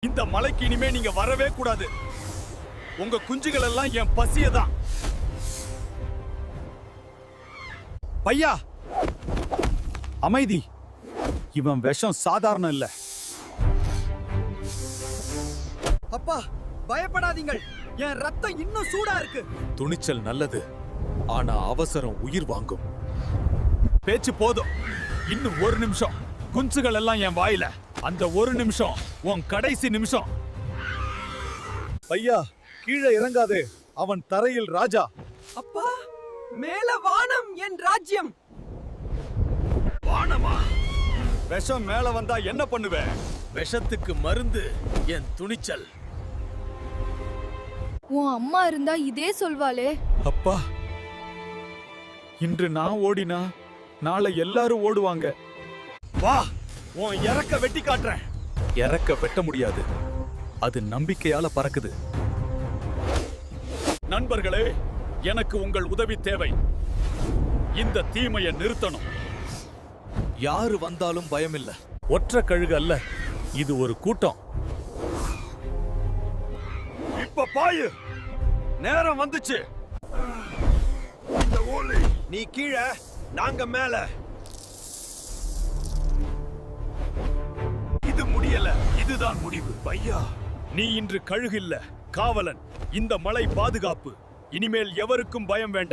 இந்த மலைக்கு இனிமே நீங்க வரவே கூடாது. உங்க குஞ்சுகள் எல்லாம் என் பசியதான். பையா, அமைதி. இவன் விஷம் சாதாரண இல்ல. அப்பா, பயப்படாதீங்கள். என் ரத்தம் இன்னும் சூடா இருக்கு. துணிச்சல் நல்லது, ஆனா அவசரம் உயிர் வாங்கும். பேச்சு போதும். இன்னும் ஒரு நிமிஷம். குஞ்சுகள் எல்லாம் என் வாயில. அந்த ஒரு நிமிஷம் உன் கடைசி நிமிஷம். பையா, கீழே இறங்காதே. அவன் தரையில் ராஜா. அப்பா, மேல வானம் என் ராஜ்யம். வானமா? விஷம் மேல வந்தா என்ன பண்ணுவேன்? விஷத்துக்கு மருந்து என் துணிச்சல். உன் அம்மா இருந்தா இதே சொல்வாளே. அப்பா, இன்று நான் ஓடினா நாளை எல்லாரும் ஓடுவாங்க. வா, உன் இறக்க வெட்டி காட்டுறேன். இறக்க வெட்ட முடியாது, அது நம்பிக்கையால பறக்குது. நண்பர்களே, எனக்கு உங்கள் உதவி தேவை. இந்த தீமையை நிறுத்தணும். யாரு வந்தாலும் பயமில்ல. ஒற்றை கழுகு அல்ல, இது ஒரு கூட்டம். இப்ப பாயு, நேரம் வந்துச்சு. நீ கீழே, நாங்க மேல. இது முடியல, இதுதான் முடிவு. பையா, நீ இன்று கழுகு இல்ல, காவலன். இந்த மலை பாதுகாப்பு. இனிமேல் எவருக்கும் பயம் வேண்டாம்.